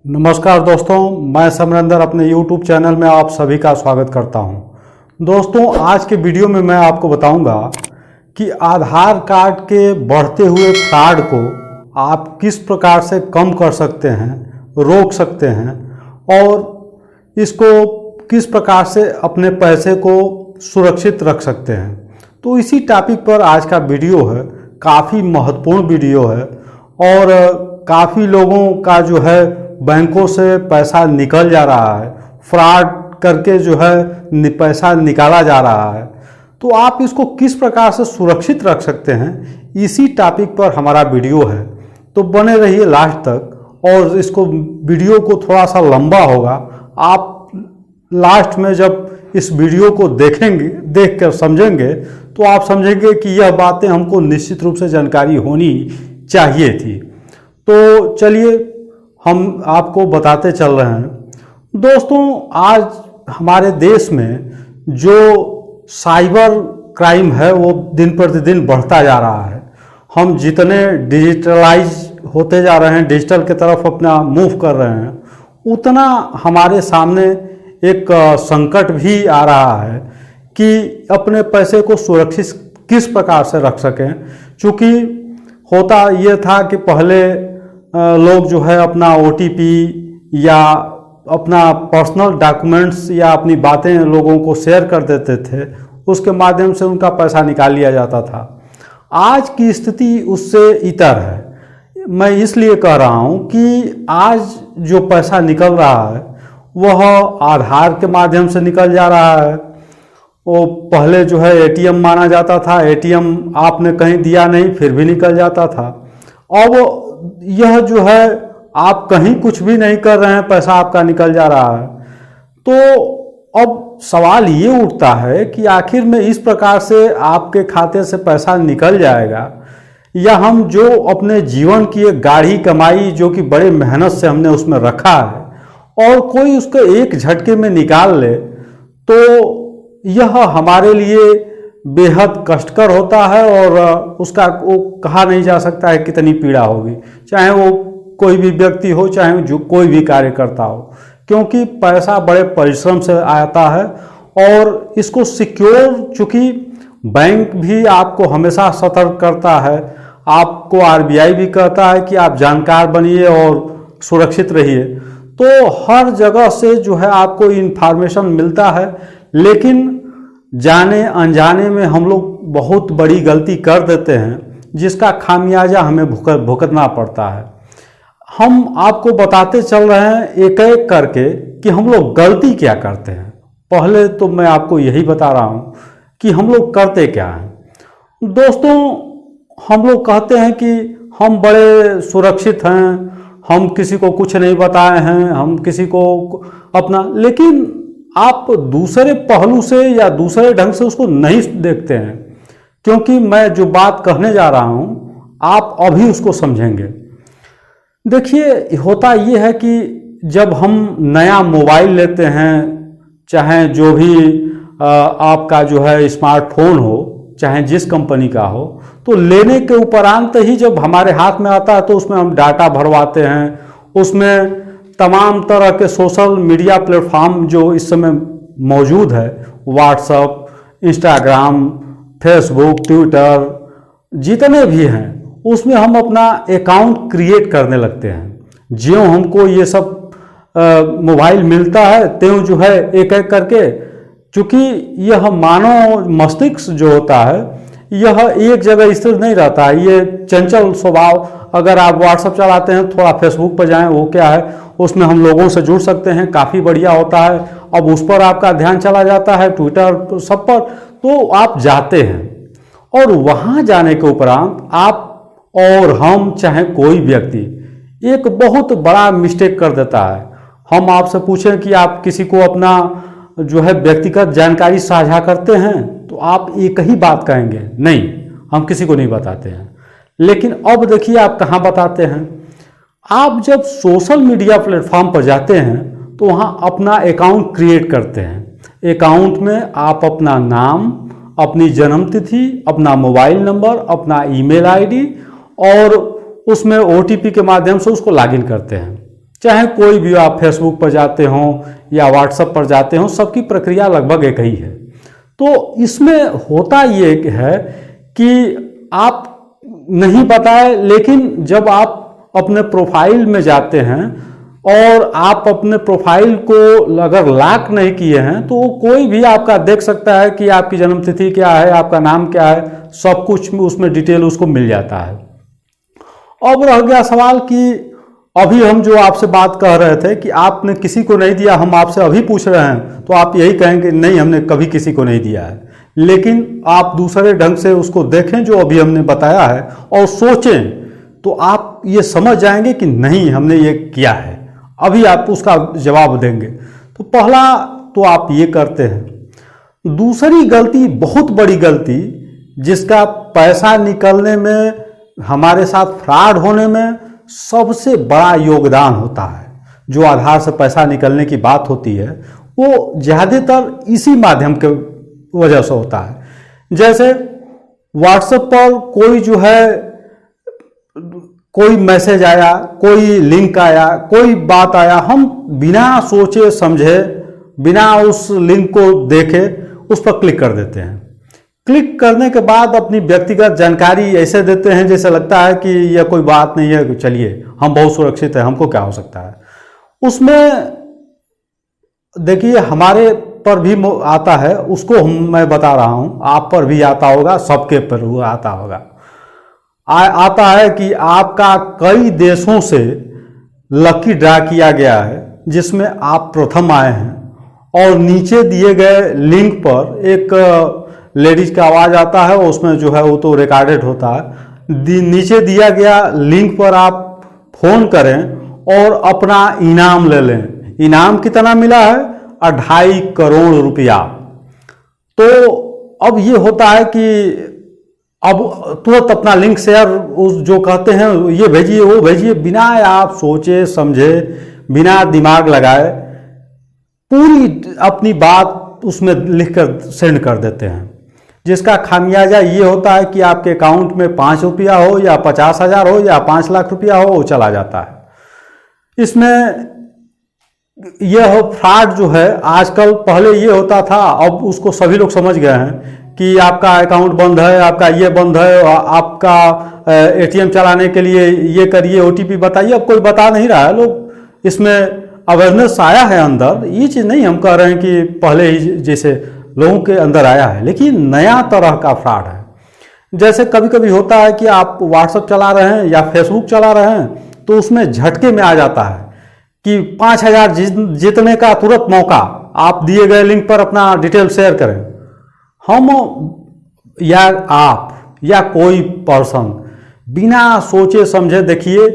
नमस्कार दोस्तों, मैं समरेंद्र अपने YouTube चैनल में आप सभी का स्वागत करता हूं। दोस्तों, आज के वीडियो में मैं आपको बताऊंगा कि आधार कार्ड के बढ़ते हुए फ्रॉड को आप किस प्रकार से कम कर सकते हैं, रोक सकते हैं और इसको किस प्रकार से अपने पैसे को सुरक्षित रख सकते हैं। तो इसी टॉपिक पर आज का वीडियो है। काफ़ी महत्वपूर्ण वीडियो है और काफ़ी लोगों का जो है बैंकों से पैसा निकल जा रहा है, फ्रॉड करके जो है पैसा निकाला जा रहा है। तो आप इसको किस प्रकार से सुरक्षित रख सकते हैं, इसी टॉपिक पर हमारा वीडियो है। तो बने रहिए लास्ट तक और इसको वीडियो को थोड़ा सा लंबा होगा। आप लास्ट में जब इस वीडियो को देखेंगे, देख कर समझेंगे तो आप समझेंगे कि यह बातें हमको निश्चित रूप से जानकारी होनी चाहिए थी। तो चलिए हम आपको बताते चल रहे हैं। दोस्तों, आज हमारे देश में जो साइबर क्राइम है वो दिन प्रतिदिन बढ़ता जा रहा है। हम जितने डिजिटलाइज होते जा रहे हैं, डिजिटल की तरफ अपना मूव कर रहे हैं, उतना हमारे सामने एक संकट भी आ रहा है कि अपने पैसे को सुरक्षित किस प्रकार से रख सकें। चूँकि होता ये था कि पहले लोग जो है अपना OTP या अपना पर्सनल डॉक्यूमेंट्स या अपनी बातें लोगों को शेयर कर देते थे, उसके माध्यम से उनका पैसा निकाल लिया जाता था। आज की स्थिति उससे इतर है। मैं इसलिए कह रहा हूँ कि आज जो पैसा निकल रहा है वह आधार के माध्यम से निकल जा रहा है। वो पहले जो है ATM माना जाता था, ATM आपने कहीं दिया नहीं फिर भी निकल जाता था। अब यह जो है आप कहीं कुछ भी नहीं कर रहे हैं, पैसा आपका निकल जा रहा है। तो अब सवाल ये उठता है कि आखिर में इस प्रकार से आपके खाते से पैसा निकल जाएगा या हम जो अपने जीवन की एक गाढ़ी कमाई जो कि बड़े मेहनत से हमने उसमें रखा है और कोई उसको एक झटके में निकाल ले, तो यह हमारे लिए बेहद कष्टकर होता है और उसका वो कहा नहीं जा सकता है कितनी पीड़ा होगी, चाहे वो कोई भी व्यक्ति हो, चाहे जो कोई भी कार्य करता हो, क्योंकि पैसा बड़े परिश्रम से आता है और इसको सिक्योर, चूँकि बैंक भी आपको हमेशा सतर्क करता है, आपको RBI भी कहता है कि आप जानकार बनिए और सुरक्षित रहिए। तो हर जगह से जो है आपको इन्फॉर्मेशन मिलता है, लेकिन जाने अनजाने में हम लोग बहुत बड़ी गलती कर देते हैं जिसका खामियाजा हमें भुगतना पड़ता है। हम आपको बताते चल रहे हैं एक एक करके कि हम लोग गलती क्या करते हैं। पहले तो मैं आपको यही बता रहा हूँ कि हम लोग करते क्या हैं। दोस्तों, हम लोग कहते हैं कि हम बड़े सुरक्षित हैं, हम किसी को कुछ नहीं बताए हैं, हम किसी को अपना, लेकिन आप दूसरे पहलू से या दूसरे ढंग से उसको नहीं देखते हैं। क्योंकि मैं जो बात कहने जा रहा हूं आप अभी उसको समझेंगे। देखिए, होता ये है कि जब हम नया मोबाइल लेते हैं, चाहे जो भी आपका जो है स्मार्टफोन हो, चाहे जिस कंपनी का हो, तो लेने के उपरांत ही जब हमारे हाथ में आता है तो उसमें हम डाटा भरवाते हैं, उसमें तमाम तरह के सोशल मीडिया प्लेटफॉर्म जो इस समय मौजूद है, व्हाट्सएप, इंस्टाग्राम, फेसबुक, ट्विटर, जितने भी हैं, उसमें हम अपना अकाउंट क्रिएट करने लगते हैं। ज्यों हमको ये सब मोबाइल मिलता है त्यों जो है एक एक करके, चूँकि यह मानव मस्तिष्क जो होता है यह एक जगह स्थिर नहीं रहता है, ये चंचल स्वभाव। अगर आप व्हाट्सएप चलाते हैं, थोड़ा फेसबुक पर जाएं, वो क्या है, उसमें हम लोगों से जुड़ सकते हैं, काफ़ी बढ़िया होता है। अब उस पर आपका ध्यान चला जाता है, ट्विटर सब पर, तो आप जाते हैं और वहाँ जाने के उपरांत आप और हम, चाहे कोई व्यक्ति, एक बहुत बड़ा मिस्टेक कर देता है। हम आपसे पूछें कि आप किसी को अपना जो है व्यक्तिगत जानकारी साझा करते हैं तो आप एक ही बात कहेंगे, नहीं, हम किसी को नहीं बताते हैं। लेकिन अब देखिए आप कहाँ बताते हैं। आप जब सोशल मीडिया प्लेटफॉर्म पर जाते हैं तो वहाँ अपना अकाउंट क्रिएट करते हैं। अकाउंट में आप अपना नाम, अपनी जन्मतिथि, अपना मोबाइल नंबर, अपना ईमेल ID और उसमें OTP के माध्यम से उसको लॉगिन करते हैं। चाहे कोई भी आप फेसबुक पर जाते हो या व्हाट्सएप पर जाते हो, सबकी प्रक्रिया लगभग एक ही है। तो इसमें होता ये है कि आप नहीं बताए, लेकिन जब आप अपने प्रोफाइल में जाते हैं और आप अपने प्रोफाइल को अगर लॉक नहीं किए हैं तो कोई भी आपका देख सकता है कि आपकी जन्मतिथि क्या है, आपका नाम क्या है, सब कुछ उसमें डिटेल उसको मिल जाता है। अब रह गया सवाल कि अभी हम जो आपसे बात कह रहे थे कि आपने किसी को नहीं दिया, हम आपसे अभी पूछ रहे हैं तो आप यही कहेंगे नहीं हमने कभी किसी को नहीं दिया है। लेकिन आप दूसरे ढंग से उसको देखें जो अभी हमने बताया है और सोचें तो आप ये समझ जाएंगे कि नहीं हमने ये किया है। अभी आप उसका जवाब देंगे। तो पहला तो आप ये करते हैं। दूसरी गलती, बहुत बड़ी गलती, जिसका पैसा निकलने में, हमारे साथ फ्रॉड होने में सबसे बड़ा योगदान होता है, जो आधार से पैसा निकलने की बात होती है, वो ज़्यादातर इसी माध्यम के वजह से होता है। जैसे व्हाट्सएप पर कोई जो है, कोई मैसेज आया, कोई लिंक आया, कोई बात आया, हम बिना सोचे समझे, बिना उस लिंक को देखे उस पर क्लिक कर देते हैं। क्लिक करने के बाद अपनी व्यक्तिगत जानकारी ऐसे देते हैं जैसे लगता है कि यह कोई बात नहीं है, चलिए हम बहुत सुरक्षित है, हमको क्या हो सकता है। उसमें देखिए हमारे पर भी आता है, उसको मैं बता रहा हूँ, आप पर भी आता होगा, सबके पर वो आता होगा। आता है कि आपका कई देशों से लकी ड्रा किया गया है जिसमें आप प्रथम आए हैं और नीचे दिए गए लिंक पर एक लेडीज का आवाज़ आता है, उसमें जो है वो तो रिकॉर्डेड होता है। नीचे दिया गया लिंक पर आप फोन करें और अपना इनाम ले लें। इनाम कितना मिला है? 2.5 करोड़ रुपया। तो अब ये होता है कि अब तुरंत अपना लिंक शेयर, उस जो कहते हैं ये भेजिए वो भेजिए, बिना आप सोचे समझे, बिना दिमाग लगाए पूरी अपनी बात उसमें लिखकर सेंड कर देते हैं, जिसका खामियाजा ये होता है कि आपके अकाउंट में 5 रुपया हो या 50,000 हो या 5 लाख रुपया हो, वो चला जाता है। इसमें यह फ्रॉड जो है आजकल, पहले ये होता था, अब उसको सभी लोग समझ गए हैं कि आपका अकाउंट बंद है, आपका ये बंद है, आपका एटीएम चलाने के लिए ये करिए, ओटीपी बताइए। अब कोई बता नहीं रहा है, लोग इसमें अवेयरनेस आया है अंदर। ये चीज़ नहीं हम कह रहे हैं कि पहले ही जैसे लोगों के अंदर आया है, लेकिन नया तरह का फ्रॉड है। जैसे कभी कभी होता है कि आप व्हाट्सएप चला रहे हैं या फेसबुक चला रहे हैं तो उसमें झटके में आ जाता है कि 5,000 जीतने का तुरंत मौका, आप दिए गए लिंक पर अपना डिटेल शेयर करें। हम या आप या कोई पर्सन बिना सोचे समझे, देखिए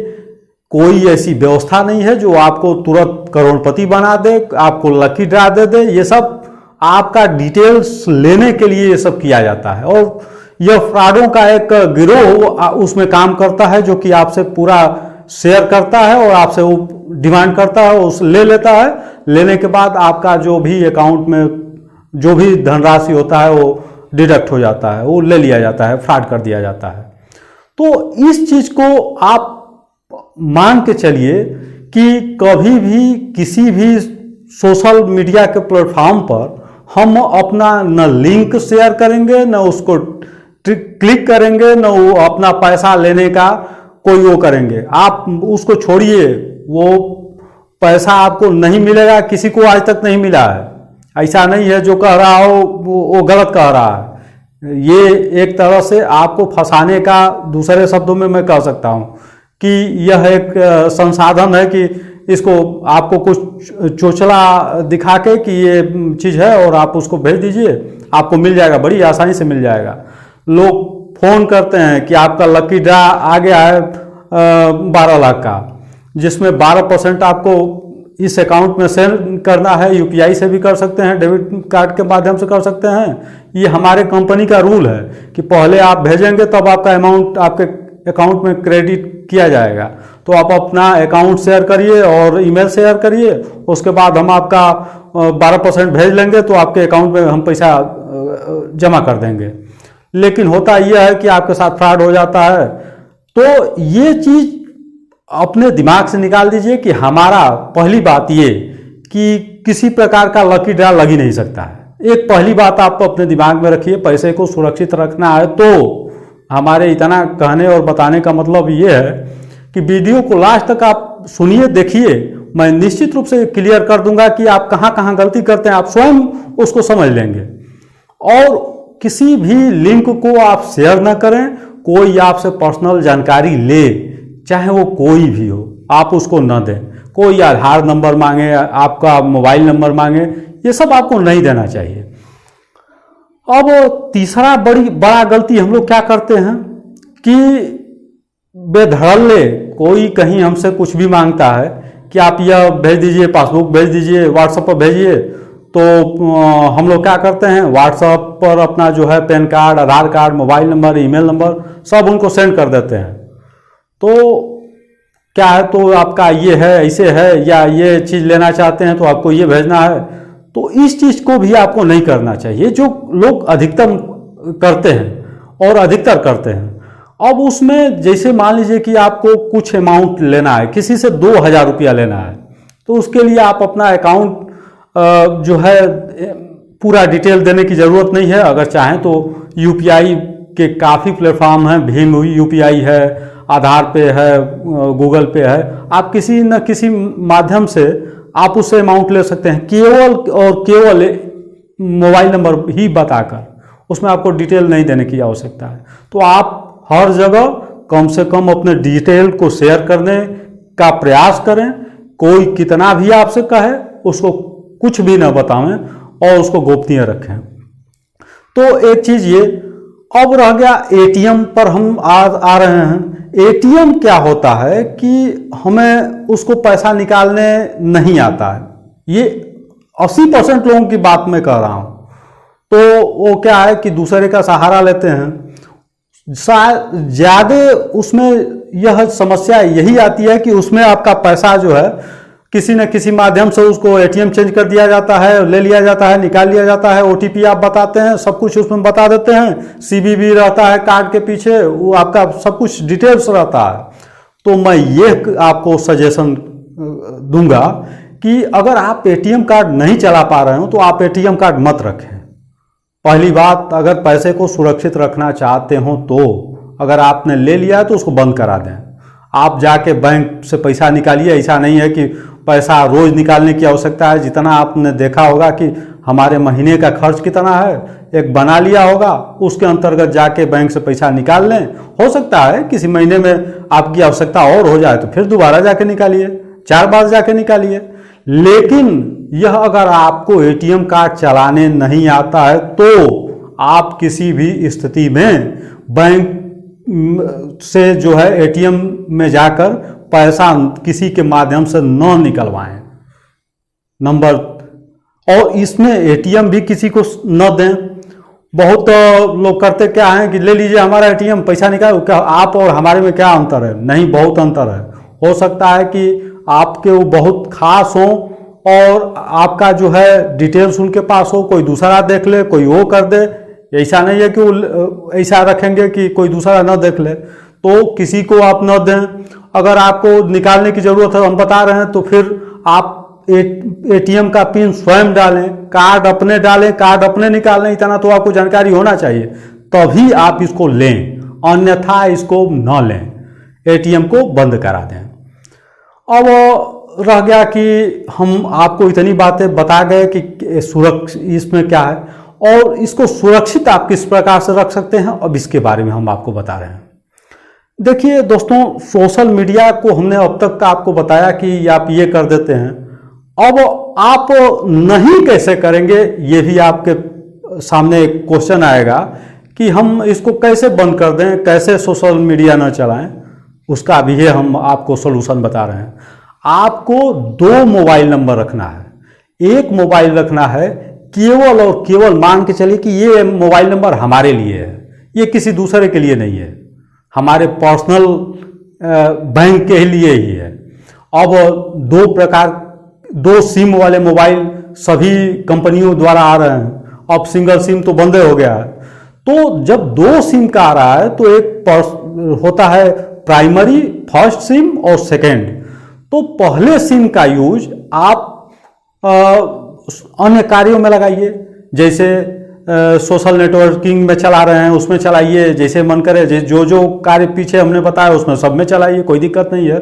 कोई ऐसी व्यवस्था नहीं है जो आपको तुरंत करोड़पति बना दे, आपको लकी ड्रा दे दे। ये सब आपका डिटेल्स लेने के लिए ये सब किया जाता है और यह फ्रॉडों का एक गिरोह उसमें काम करता है, जो कि आपसे पूरा शेयर करता है और आपसे वो डिमांड करता है, उस ले लेता है। लेने के बाद आपका जो भी अकाउंट में जो भी धनराशि होता है वो डिडक्ट हो जाता है, वो ले लिया जाता है, फ्रॉड कर दिया जाता है। तो इस चीज़ को आप मान के चलिए कि कभी भी किसी भी सोशल मीडिया के प्लेटफॉर्म पर हम अपना न लिंक शेयर करेंगे, न उसको क्लिक करेंगे, न वो अपना पैसा लेने का कोई वो करेंगे। आप उसको छोड़िए, वो पैसा आपको नहीं मिलेगा, किसी को आज तक नहीं मिला है। ऐसा नहीं है जो कह रहा हो वो गलत कह रहा है। ये एक तरह से आपको फंसाने का, दूसरे शब्दों में मैं कह सकता हूँ कि यह एक संसाधन है कि इसको आपको कुछ चोचला दिखा के कि ये चीज़ है और आप उसको भेज दीजिए, आपको मिल जाएगा, बड़ी आसानी से मिल जाएगा। लोग फ़ोन करते हैं कि आपका लकी ड्रा आ गया है 12 लाख का, जिसमें 12% आपको इस अकाउंट में सेंड करना है। यूपीआई से भी कर सकते हैं, डेबिट कार्ड के माध्यम से कर सकते हैं। ये हमारे कंपनी का रूल है कि पहले आप भेजेंगे तब आपका अमाउंट आपके अकाउंट में क्रेडिट किया जाएगा। तो आप अपना अकाउंट शेयर करिए और ईमेल शेयर करिए, उसके बाद हम आपका 12% भेज लेंगे तो आपके अकाउंट में हम पैसा जमा कर देंगे। लेकिन होता यह है कि आपके साथ फ्रॉड हो जाता है। तो ये चीज़ अपने दिमाग से निकाल दीजिए कि हमारा पहली बात ये कि किसी प्रकार का लकी ड्रा लग ही नहीं सकता है। एक पहली बात आप अपने दिमाग में रखिए, पैसे को सुरक्षित रखना है तो हमारे इतना कहने और बताने का मतलब ये है कि वीडियो को लास्ट तक आप सुनिए, देखिए। मैं निश्चित रूप से क्लियर कर दूंगा कि आप कहाँ कहाँ गलती करते हैं, आप स्वयं उसको समझ लेंगे। और किसी भी लिंक को आप शेयर ना करें। कोई आपसे पर्सनल जानकारी ले, चाहे वो कोई भी हो, आप उसको न दें। कोई आधार नंबर मांगे, आपका मोबाइल नंबर मांगे, ये सब आपको नहीं देना चाहिए। अब तीसरा बड़ा गलती हम लोग क्या करते हैं कि बेधड़ल्ले कोई कहीं हमसे कुछ भी मांगता है कि आप यह भेज दीजिए, पासबुक भेज दीजिए, व्हाट्सएप पर भेजिए, तो हम लोग क्या करते हैं, व्हाट्सएप पर अपना जो है PAN card, Aadhaar card, mobile number, email number सब उनको सेंड कर देते हैं। तो क्या है, तो आपका ये है, ऐसे है, या ये चीज़ लेना चाहते हैं तो आपको ये भेजना है। तो इस चीज़ को भी आपको नहीं करना चाहिए, जो लोग अधिकतम करते हैं और अधिकतर करते हैं। अब उसमें जैसे मान लीजिए कि आपको कुछ अमाउंट लेना है, किसी से 2000 रुपया लेना है, तो उसके लिए आप अपना अकाउंट जो है पूरा डिटेल देने की ज़रूरत नहीं है। अगर चाहें तो यूपीआई के काफ़ी प्लेटफॉर्म हैं, भीम यूपीआई है, आधार पे है, गूगल पे है, आप किसी न किसी माध्यम से आप उससे अमाउंट ले सकते हैं, केवल और केवल मोबाइल नंबर ही बताकर। उसमें आपको डिटेल नहीं देने की आवश्यकता है। तो आप हर जगह कम से कम अपने डिटेल को शेयर करने का प्रयास करें। कोई कितना भी आपसे कहे उसको कुछ भी ना बताएं और उसको गोपनीय रखें। तो एक चीज़ ये। अब रह गया एटीएम पर हम आ रहे हैं। एटीएम क्या होता है कि हमें उसको पैसा निकालने नहीं आता है। ये 80% लोगों की बात मैं कह रहा हूँ। तो वो क्या है कि दूसरे का सहारा लेते हैं। ज़्यादा उसमें यह समस्या यही आती है कि उसमें आपका पैसा जो है किसी न किसी माध्यम से उसको एटीएम चेंज कर दिया जाता है, ले लिया जाता है, निकाल लिया जाता है। ओटीपी आप बताते हैं, सब कुछ उसमें बता देते हैं। सीवीवी रहता है कार्ड के पीछे, वो आपका सब कुछ डिटेल्स रहता है। तो मैं ये आपको सजेशन दूंगा कि अगर आप एटीएम कार्ड नहीं चला पा रहे हो तो आप एटीएम कार्ड मत रखें। पहली बात, अगर पैसे को सुरक्षित रखना चाहते हो तो अगर आपने ले लिया है तो उसको बंद करा दें। आप जाके बैंक से पैसा निकालिए। ऐसा नहीं है कि पैसा रोज निकालने की आवश्यकता है। जितना आपने देखा होगा कि हमारे महीने का खर्च कितना है, एक बना लिया होगा, उसके अंतर्गत जाके बैंक से पैसा निकाल लें। हो सकता है किसी महीने में आपकी आवश्यकता और हो जाए तो फिर दोबारा जाके निकालिए, 4 बार जाके निकालिए। लेकिन यह अगर आपको एटीएम कार्ड चलाने नहीं आता है तो आप किसी भी स्थिति में बैंक से जो है एटीएम में जाकर पैसा किसी के माध्यम से न निकलवाएं। नंबर, और इसमें एटीएम भी किसी को न दें। बहुत लोग करते क्या हैं कि ले लीजिए हमारा एटीएम, पैसा निकाल। क्या आप और हमारे में क्या अंतर है? नहीं, बहुत अंतर है। हो सकता है कि आपके वो बहुत खास हो और आपका जो है डिटेल्स उनके पास हो, कोई दूसरा देख ले, कोई वो कर दे। ऐसा नहीं है कि वो ऐसा रखेंगे कि कोई दूसरा न देख ले। तो किसी को आप न दें। अगर आपको निकालने की ज़रूरत है, हम बता रहे हैं, तो फिर आप एटीएम का पिन स्वयं डालें, कार्ड अपने डालें, कार्ड अपने निकालें। इतना तो आपको जानकारी होना चाहिए, तभी आप इसको लें, अन्यथा इसको न लें। एटीएम को बंद करा दें। अब रह गया कि हम आपको इतनी बातें बता गए कि इसमें क्या है और इसको सुरक्षित आप किस प्रकार से रख सकते हैं, अब इसके बारे में हम आपको बता रहे हैं। देखिए दोस्तों, सोशल मीडिया को हमने अब तक आपको बताया कि आप ये कर देते हैं। अब आप नहीं कैसे करेंगे, ये भी आपके सामने एक क्वेश्चन आएगा कि हम इसको कैसे बंद कर दें, कैसे सोशल मीडिया न चलाएं। उसका भी है हम आपको सोल्यूशन बता रहे हैं। आपको 2 मोबाइल नंबर रखना है। एक मोबाइल रखना है केवल और केवल, मान के चलिए कि ये मोबाइल नंबर हमारे लिए है, ये किसी दूसरे के लिए नहीं है, हमारे पर्सनल बैंक के लिए ही है। अब 2 सिम वाले मोबाइल सभी कंपनियों द्वारा आ रहे हैं। अब सिंगल सिम तो बंद हो गया है। तो जब 2 सिम का आ रहा है तो एक होता है प्राइमरी फर्स्ट सिम और सेकेंड। तो पहले सिम का यूज आप अन्य कार्यों में लगाइए, जैसे सोशल नेटवर्किंग में चला रहे हैं उसमें चलाइए, जैसे मन करे जो जो कार्य पीछे हमने बताया उसमें सब में चलाइए, कोई दिक्कत नहीं है।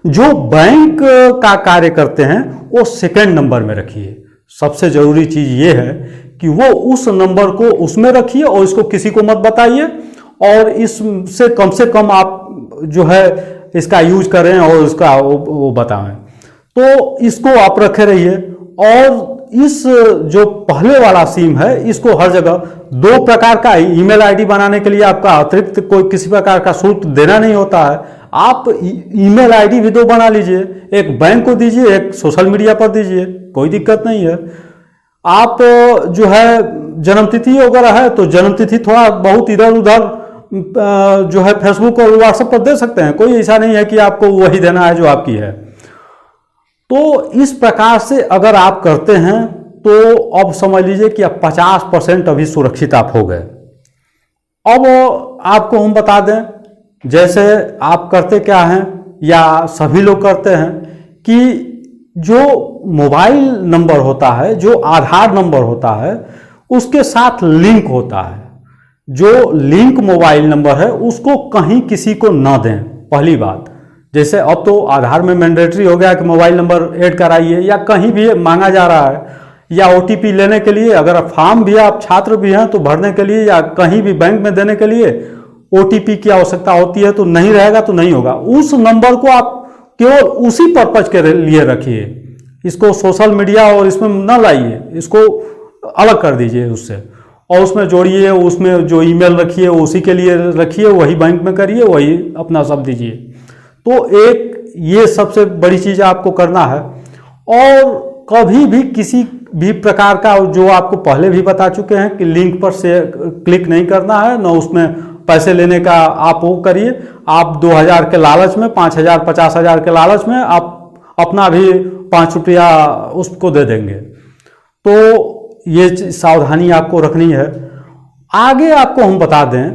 जो बैंक का कार्य करते हैं वो सेकंड नंबर में रखिए। सबसे जरूरी चीज ये है कि वो उस नंबर को उसमें रखिए और इसको किसी को मत बताइए, और इससे से कम आप जो है इसका यूज करें और इसका वो बताएं। तो इसको आप रखे रहिए। और इस जो पहले वाला सिम है इसको हर जगह 2 प्रकार का ईमेल आईडी बनाने के लिए आपका अतिरिक्त कोई किसी प्रकार का शुल्क देना नहीं होता है। आप ईमेल आईडी भी 2 बना लीजिए, एक बैंक को दीजिए, एक सोशल मीडिया पर दीजिए, कोई दिक्कत नहीं है। आप जो है जन्मतिथि वगैरह है तो जन्मतिथि थोड़ा बहुत इधर उधर जो है फेसबुक और व्हाट्सएप पर दे सकते हैं, कोई ऐसा नहीं है कि आपको वही देना है जो आपकी है। तो इस प्रकार से अगर आप करते हैं तो अब समझ लीजिए कि अब 50% अभी सुरक्षित आप हो गए। अब आपको हम बता दें, जैसे आप करते क्या हैं या सभी लोग करते हैं कि जो मोबाइल नंबर होता है, जो आधार नंबर होता है, उसके साथ लिंक होता है। जो लिंक मोबाइल नंबर है उसको कहीं किसी को ना दें, पहली बात। जैसे अब तो आधार में मैंडेटरी हो गया कि मोबाइल नंबर ऐड कराइए, या कहीं भी मांगा जा रहा है, या ओटीपी लेने के लिए, अगर फॉर्म भी आप छात्र भी हैं तो भरने के लिए, या कहीं भी बैंक में देने के लिए ओटीपी की आवश्यकता होती है, तो नहीं रहेगा तो नहीं होगा। उस नंबर को आप केवल उसी पर्पज के लिए रखिए, इसको सोशल मीडिया और इसमें न लाइए, इसको अलग कर दीजिए उससे, और उसमें जोड़िए, उसमें जो ईमेल रखिए उसी के लिए रखिए, वही बैंक में करिए, वही अपना सब दीजिए। तो एक ये सबसे बड़ी चीज आपको करना है। और कभी भी किसी भी प्रकार का, जो आपको पहले भी बता चुके हैं कि लिंक पर से क्लिक नहीं करना है, न उसमें पैसे लेने का आप वो करिए। आप 2000 के लालच में, 5000 50,000 के लालच में आप अपना भी 5 रुपया उसको दे देंगे। तो ये सावधानी आपको रखनी है। आगे आपको हम बता दें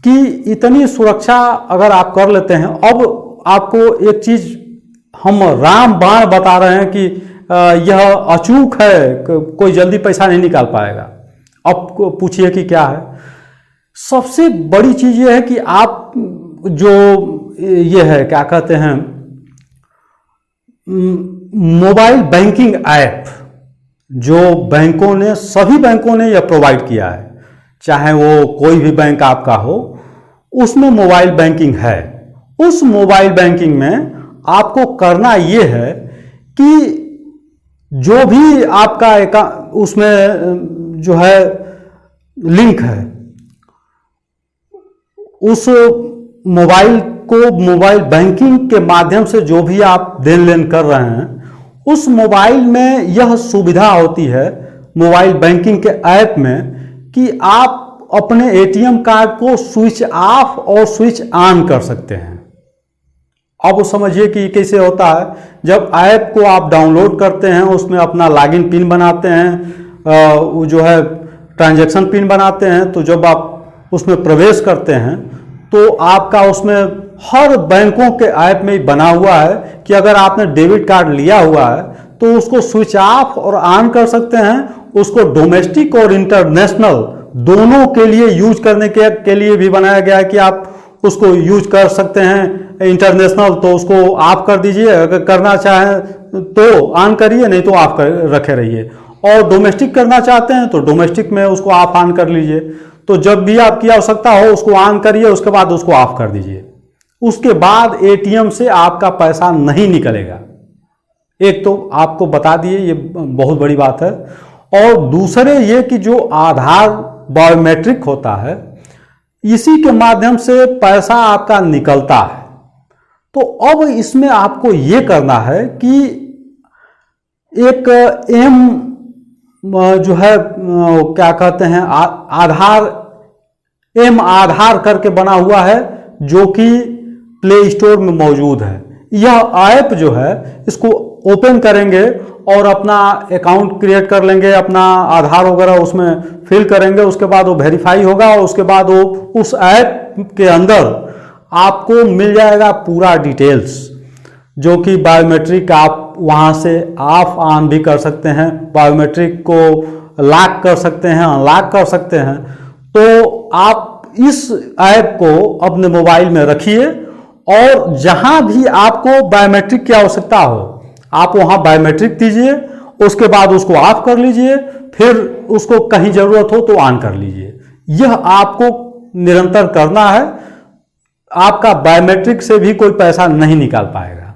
कि इतनी सुरक्षा अगर आप कर लेते हैं, अब आपको एक चीज हम राम बाण बता रहे हैं कि यह अचूक है, कोई जल्दी पैसा नहीं निकाल पाएगा। अब पूछिए कि क्या है। सबसे बड़ी चीज यह है कि आप जो ये है क्या कहते हैं, मोबाइल बैंकिंग ऐप, जो बैंकों ने, सभी बैंकों ने यह प्रोवाइड किया है, चाहे वो कोई भी बैंक आपका हो, उसमें मोबाइल बैंकिंग है। उस मोबाइल बैंकिंग में आपको करना ये है कि जो भी आपका उसमें जो है लिंक है, उस मोबाइल को, मोबाइल बैंकिंग के माध्यम से जो भी आप देन लेन कर रहे हैं, उस मोबाइल में यह सुविधा होती है मोबाइल बैंकिंग के ऐप में कि आप अपने एटीएम कार्ड को स्विच ऑफ और स्विच ऑन कर सकते हैं। अब समझिए कि कैसे होता है। जब ऐप को आप डाउनलोड करते हैं, उसमें अपना लॉगिन पिन बनाते हैं, वो जो है ट्रांजैक्शन पिन बनाते हैं, तो जब आप उसमें प्रवेश करते हैं तो आपका उसमें हर बैंकों के ऐप में बना हुआ है कि अगर आपने डेबिट कार्ड लिया हुआ है तो उसको स्विच ऑफ और ऑन कर सकते हैं। उसको डोमेस्टिक और इंटरनेशनल दोनों के लिए यूज करने के लिए भी बनाया गया है कि आप उसको यूज कर सकते हैं। इंटरनेशनल तो उसको ऑफ कर दीजिए, अगर करना चाहें तो ऑन करिए, नहीं तो ऑफ कर रखे रहिए। और डोमेस्टिक करना चाहते हैं तो डोमेस्टिक में उसको ऑफ ऑन कर लीजिए। तो जब भी आपकी आवश्यकता हो उसको ऑन करिए, उसके बाद उसको ऑफ कर दीजिए। उसके बाद एटीएम से आपका पैसा नहीं निकलेगा। एक तो आपको बता दिए, ये बहुत बड़ी बात है। और दूसरे ये कि जो आधार बायोमेट्रिक होता है, इसी के माध्यम से पैसा आपका निकलता है। तो अब इसमें आपको ये करना है कि एक जो है क्या कहते हैं, आधार करके बना हुआ है, जो कि प्ले स्टोर में मौजूद है। यह ऐप जो है, इसको ओपन करेंगे और अपना अकाउंट क्रिएट कर लेंगे, अपना आधार वगैरह उसमें फिल करेंगे, उसके बाद वो वेरीफाई होगा और उसके बाद वो उस ऐप के अंदर आपको मिल जाएगा पूरा डिटेल्स, जो कि बायोमेट्रिक आप वहाँ से ऑफ ऑन भी कर सकते हैं, बायोमेट्रिक को लॉक कर सकते हैं, अनलॉक कर सकते हैं। तो आप इस ऐप को अपने मोबाइल में रखिए और जहाँ भी आपको बायोमेट्रिक की आवश्यकता हो आप वहाँ बायोमेट्रिक दीजिए, उसके बाद उसको ऑफ कर लीजिए, फिर उसको कहीं ज़रूरत हो तो ऑन कर लीजिए। यह आपको निरंतर करना है, आपका बायोमेट्रिक से भी कोई पैसा नहीं निकाल पाएगा।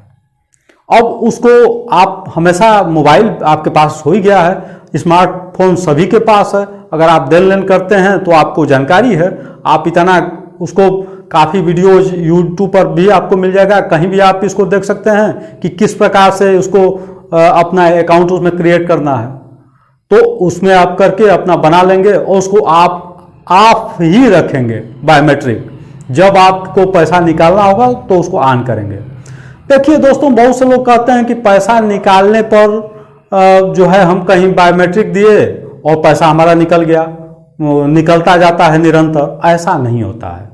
अब उसको आप हमेशा, मोबाइल आपके पास हो ही गया है, स्मार्टफोन सभी के पास है, अगर आप देन लेन करते हैं तो आपको जानकारी है, आप इतना उसको काफ़ी वीडियोज यूट्यूब पर भी आपको मिल जाएगा, कहीं भी आप इसको देख सकते हैं कि किस प्रकार से उसको अपना अकाउंट उसमें क्रिएट करना है। तो उसमें आप करके अपना बना लेंगे और उसको आप ऑफ ही रखेंगे बायोमेट्रिक, जब आपको पैसा निकालना होगा तो उसको ऑन करेंगे। देखिए दोस्तों, बहुत से लोग कहते हैं कि पैसा निकालने पर जो है हम कहीं बायोमेट्रिक दिए और पैसा हमारा निकल गया, निकलता जाता है निरंतर। ऐसा नहीं होता है।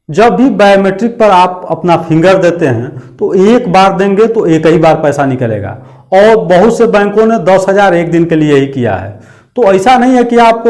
जब भी बायोमेट्रिक पर आप अपना फिंगर देते हैं तो एक बार देंगे तो एक ही बार पैसा निकलेगा, और बहुत से बैंकों ने 10,000 एक दिन के लिए ही किया है। तो ऐसा नहीं है कि आप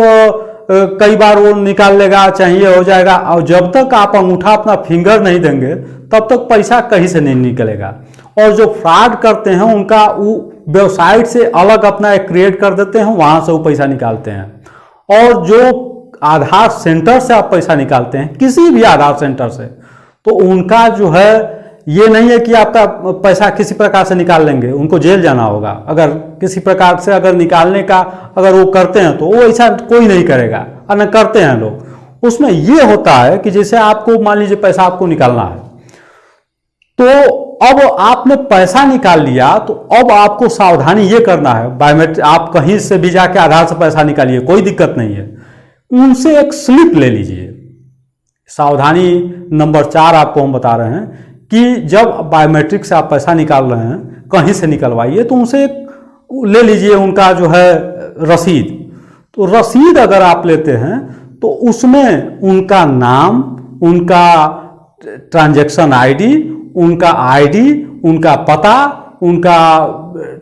कई बार वो निकाल लेगा, चाहिए हो जाएगा, और जब तक आप अंगूठा अपना फिंगर नहीं देंगे तब तक पैसा कहीं से नहीं निकलेगा। और जो फ्रॉड करते हैं उनका वो वेबसाइट से अलग अपना एक क्रिएट कर देते हैं, वहाँ से वो पैसा निकालते हैं। और जो आधार सेंटर से आप पैसा निकालते हैं, किसी भी आधार सेंटर से, तो उनका जो है ये नहीं है कि आपका पैसा किसी प्रकार से निकाल लेंगे, उनको जेल जाना होगा। अगर किसी प्रकार से अगर निकालने का अगर वो करते हैं तो वो ऐसा कोई नहीं करेगा, और न करते हैं लोग। उसमें ये होता है कि जैसे आपको मान लीजिए पैसा आपको निकालना है, तो अब आपने पैसा निकाल लिया, तो अब आपको सावधानी ये करना है, बायोमेट्रिक आप कहीं से भी जाके आधार से पैसा निकालिए, कोई दिक्कत नहीं है, उनसे एक स्लिप ले लीजिए। सावधानी नंबर 4 आपको हम बता रहे हैं कि जब बायोमेट्रिक से आप पैसा निकाल रहे हैं, कहीं से निकलवाइए तो उनसे ले लीजिए उनका जो है रसीद। तो रसीद अगर आप लेते हैं तो उसमें उनका नाम, उनका ट्रांजैक्शन आईडी, उनका आईडी, उनका पता, उनका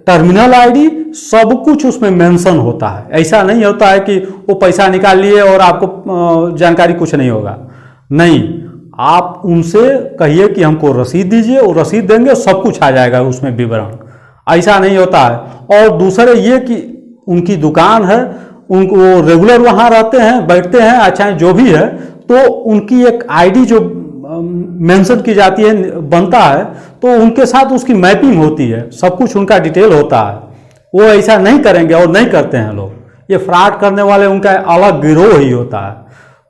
टर्मिनल आईडी, सब कुछ उसमें मेंशन होता है। ऐसा नहीं होता है कि वो पैसा निकाल लिए और आपको जानकारी कुछ नहीं होगा। नहीं, आप उनसे कहिए कि हमको रसीद दीजिए, और रसीद देंगे, सब कुछ आ जाएगा उसमें विवरण। ऐसा नहीं होता है। और दूसरे ये कि उनकी दुकान है, उनको रेगुलर वहाँ रहते हैं, बैठते हैं, अच्छा जो भी है, तो उनकी एक आईडी जो मेंशन की जाती है, बनता है, तो उनके साथ उसकी मैपिंग होती है, सब कुछ उनका डिटेल होता है। वो ऐसा नहीं करेंगे और नहीं करते हैं लोग। ये फ्रॉड करने वाले उनका अलग गिरोह ही होता है।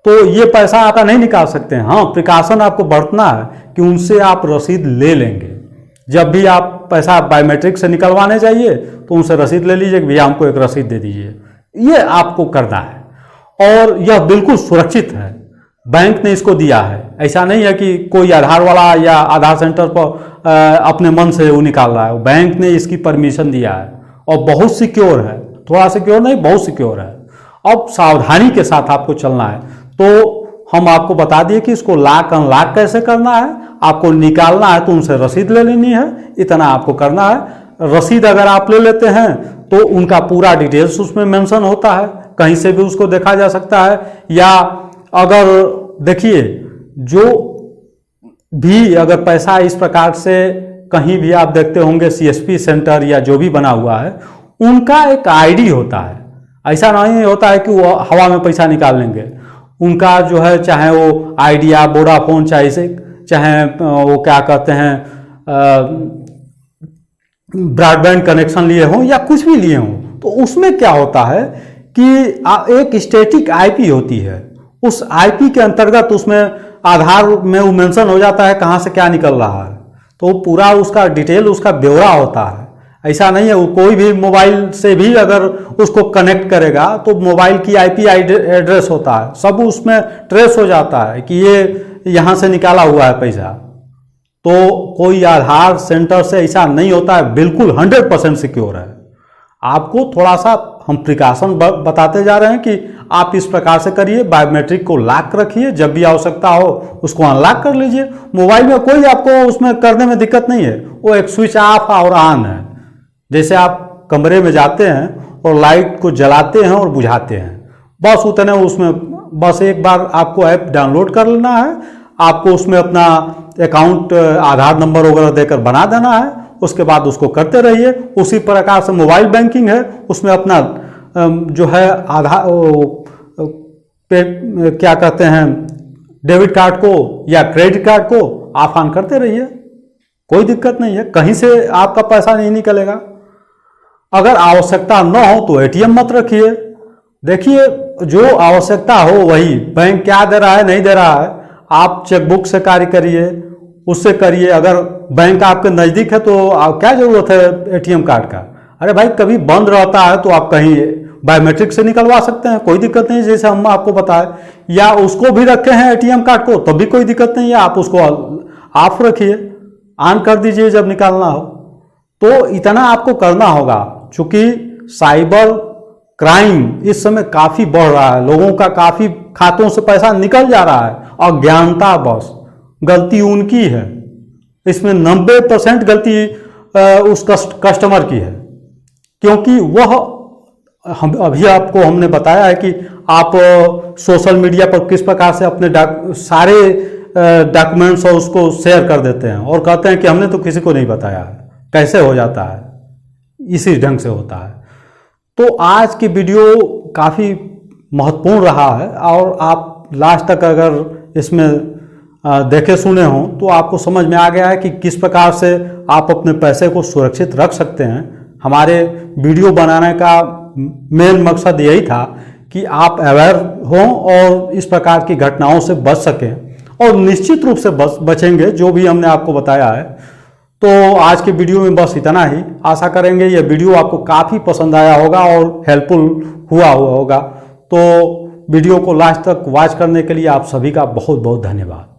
तो ये पैसा आपका नहीं निकाल सकते हैं। हाँ, प्रिकॉशन आपको बरतना है कि उनसे आप रसीद ले लेंगे। जब भी आप पैसा बायोमेट्रिक से निकलवाने चाहिए तो उनसे रसीद ले लीजिए कि भैया हमको एक रसीद दे दीजिए। ये आपको करना है, और यह बिल्कुल सुरक्षित है। बैंक ने इसको दिया है, ऐसा नहीं है कि कोई आधार वाला या आधार सेंटर पर अपने मन से वो निकाल रहा है। बैंक ने इसकी परमिशन दिया है और बहुत सिक्योर है, थोड़ा सिक्योर नहीं, बहुत सिक्योर है। अब सावधानी के साथ आपको चलना है। तो हम आपको बता दिए कि इसको लॉक अनलॉक कैसे करना है। आपको निकालना है तो उनसे रसीद ले लेनी है, इतना आपको करना है। रसीद अगर आप ले लेते हैं तो उनका पूरा डिटेल्स उसमें मेंशन होता है, कहीं से भी उसको देखा जा सकता है। या अगर देखिए, जो भी अगर पैसा इस प्रकार से कहीं भी आप देखते होंगे, सीएसपी सेंटर या जो भी बना हुआ है, उनका एक आईडी होता है। ऐसा नहीं होता है कि वो हवा में पैसा निकाल लेंगे। उनका जो है, चाहे वो आइडिया, वोडाफोन, चाहे वो क्या कहते हैं, ब्रॉडबैंड कनेक्शन लिए हों या कुछ भी लिए हों, तो उसमें क्या होता है कि एक स्टैटिक आईपी होती है। उस आईपी के अंतर्गत उसमें आधार में वो मेंशन हो जाता है कहाँ से क्या निकल रहा है, तो पूरा उसका डिटेल, उसका ब्यौरा होता है। ऐसा नहीं है वो कोई भी मोबाइल से भी अगर उसको कनेक्ट करेगा तो मोबाइल की आईपी एड्रेस होता है, सब उसमें ट्रेस हो जाता है कि ये यहाँ से निकाला हुआ है पैसा। तो कोई आधार सेंटर से ऐसा नहीं होता है, बिल्कुल 100% सिक्योर है। आपको थोड़ा सा हम प्रिकॉशन बताते जा रहे हैं कि आप इस प्रकार से करिए, बायोमेट्रिक को लॉक रखिए, जब भी आवश्यकता हो उसको अनलॉक कर लीजिए। मोबाइल में कोई आपको उसमें करने में दिक्कत नहीं है, वो एक स्विच ऑफ और ऑन है। जैसे आप कमरे में जाते हैं और लाइट को जलाते हैं और बुझाते हैं, बस उतने उसमें बस एक बार आपको ऐप डाउनलोड कर लेना है, आपको उसमें अपना अकाउंट आधार नंबर वगैरह देकर बना देना है, उसके बाद उसको करते रहिए। उसी प्रकार से मोबाइल बैंकिंग है, उसमें अपना जो है आधार पे क्या कहते हैं डेबिट कार्ड को या क्रेडिट कार्ड को ऑफ ऑन करते रहिए, कोई दिक्कत नहीं है, कहीं से आपका पैसा नहीं निकलेगा। अगर आवश्यकता न हो तो एटीएम मत रखिए। देखिए जो आवश्यकता हो वही, बैंक क्या दे रहा है नहीं दे रहा है, आप चेकबुक से कार्य करिए, उससे करिए। अगर बैंक आपके नज़दीक है तो क्या जरूरत है एटीएम कार्ड का? अरे भाई कभी बंद रहता है तो आप कहीं बायोमेट्रिक से निकलवा सकते हैं, कोई दिक्कत नहीं, जैसे हम आपको बताएं। या उसको भी रखे हैं एटीएम कार्ड को तब भी कोई दिक्कत नहीं है, आप उसको ऑफ रखिए, ऑन कर दीजिए जब निकालना हो। तो इतना आपको करना होगा, चूंकि साइबर क्राइम इस समय काफ़ी बढ़ रहा है, लोगों का काफ़ी खातों से पैसा निकल जा रहा है, अज्ञानता बस, गलती उनकी है, इसमें 90% गलती उस कस्टमर की है। क्योंकि वह हम अभी आपको हमने बताया है कि आप सोशल मीडिया पर किस प्रकार से अपने सारे डॉक्यूमेंट्स और उसको शेयर कर देते हैं और कहते हैं कि हमने तो किसी को नहीं बताया है। कैसे हो जाता है? इसी ढंग से होता है। तो आज की वीडियो काफ़ी महत्वपूर्ण रहा है और आप लास्ट तक अगर इसमें देखे सुने हों तो आपको समझ में आ गया है कि किस प्रकार से आप अपने पैसे को सुरक्षित रख सकते हैं। हमारे वीडियो बनाने का मेन मकसद यही था कि आप अवेयर हों और इस प्रकार की घटनाओं से बच सकें, और निश्चित रूप से बचेंगे जो भी हमने आपको बताया है। तो आज के वीडियो में बस इतना ही। आशा करेंगे यह वीडियो आपको काफ़ी पसंद आया होगा और हेल्पफुल हुआ होगा। तो वीडियो को लास्ट तक वॉच करने के लिए आप सभी का बहुत बहुत धन्यवाद।